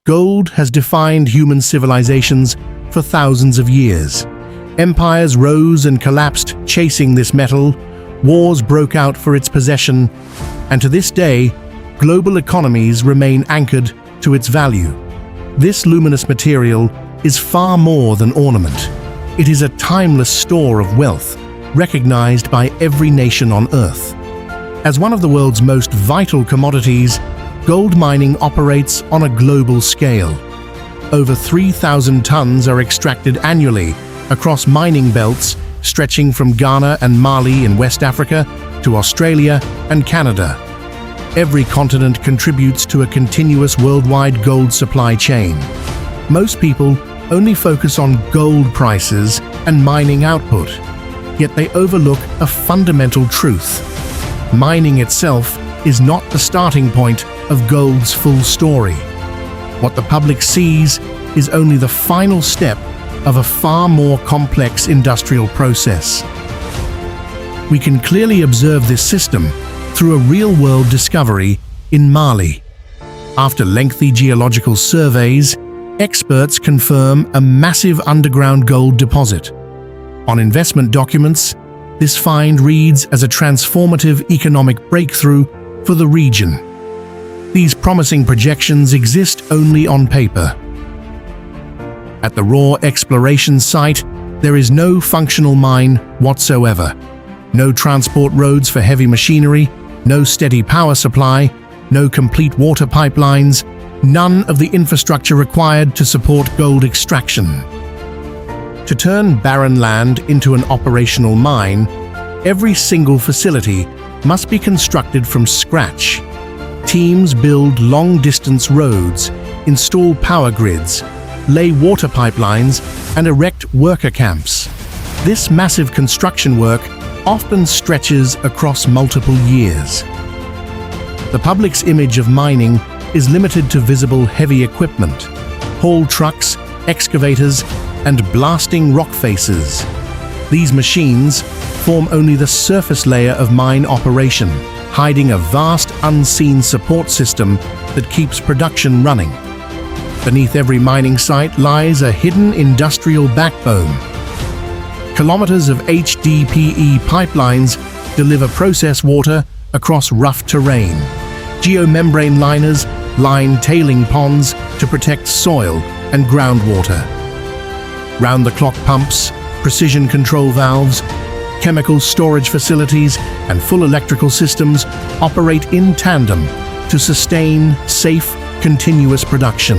Gold has defined human civilizations for thousands of years. Empires rose and collapsed chasing this metal, wars broke out for its possession, and to this day, global economies remain anchored to its value. This luminous material is far more than ornament. It is a timeless store of wealth, recognized by every nation on Earth. As one of the world's most vital commodities, gold mining operates on a global scale. Over 3,000 tons are extracted annually across mining belts stretching from Ghana and Mali in West Africa to Australia and Canada. Every continent contributes to a continuous worldwide gold supply chain. Most people only focus on gold prices and mining output, yet they overlook a fundamental truth. Mining itself is not the starting point of gold's full story. What the public sees is only the final step of a far more complex industrial process. We can clearly observe this system through a real-world discovery in Mali. After lengthy geological surveys, experts confirm a massive underground gold deposit. On investment documents, this find reads as a transformative economic breakthrough for the region. These promising projections exist only on paper. At the raw exploration site, there is no functional mine whatsoever. No transport roads for heavy machinery, no steady power supply, no complete water pipelines, none of the infrastructure required to support gold extraction. To turn barren land into an operational mine, every single facility must be constructed from scratch. Teams build long-distance roads, install power grids, lay water pipelines, and erect worker camps. This massive construction work often stretches across multiple years. The public's image of mining is limited to visible heavy equipment, haul trucks, excavators, and blasting rock faces. These machines form only the surface layer of mine operation, hiding a vast unseen support system that keeps production running. Beneath every mining site lies a hidden industrial backbone. Kilometers of HDPE pipelines deliver process water across rough terrain. Geomembrane liners line tailing ponds to protect soil and groundwater. Round-the-clock pumps, precision control valves, chemical storage facilities, and full electrical systems operate in tandem to sustain safe, continuous production.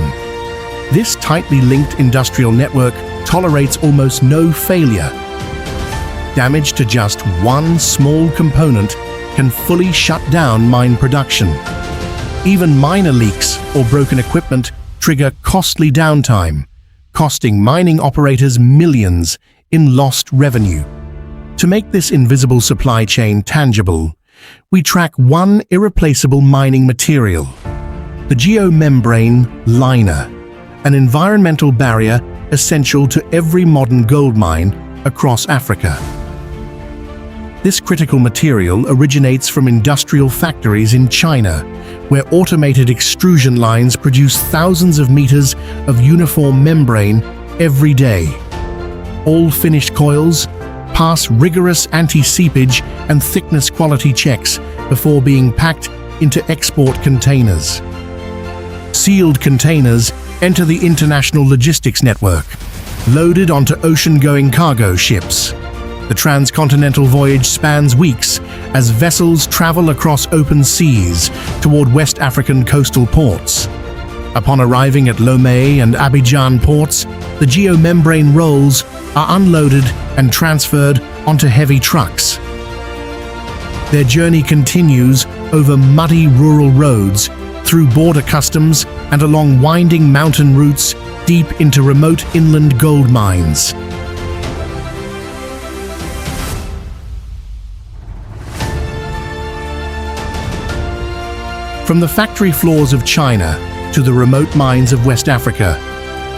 This tightly linked industrial network tolerates almost no failure. Damage to just one small component can fully shut down mine production. Even minor leaks or broken equipment trigger costly downtime, costing mining operators millions in lost revenue. To make this invisible supply chain tangible, we track one irreplaceable mining material, the geomembrane liner, an environmental barrier essential to every modern gold mine across Africa. This critical material originates from industrial factories in China, where automated extrusion lines produce thousands of meters of uniform membrane every day. All finished coils pass rigorous anti-seepage and thickness quality checks before being packed into export containers. Sealed containers enter the international logistics network, loaded onto ocean-going cargo ships. The transcontinental voyage spans weeks as vessels travel across open seas toward West African coastal ports. Upon arriving at Lomé and Abidjan ports, the geomembrane rolls are unloaded and transferred onto heavy trucks. Their journey continues over muddy rural roads, through border customs, and along winding mountain routes deep into remote inland gold mines. From the factory floors of China to the remote mines of West Africa,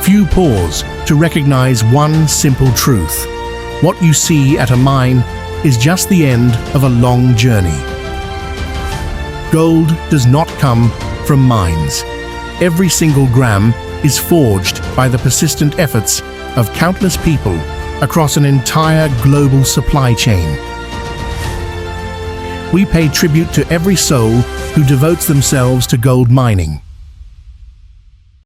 few pause to recognize one simple truth. What you see at a mine is just the end of a long journey. Gold does not come from mines. Every single gram is forged by the persistent efforts of countless people across an entire global supply chain. We pay tribute to every soul who devotes themselves to gold mining.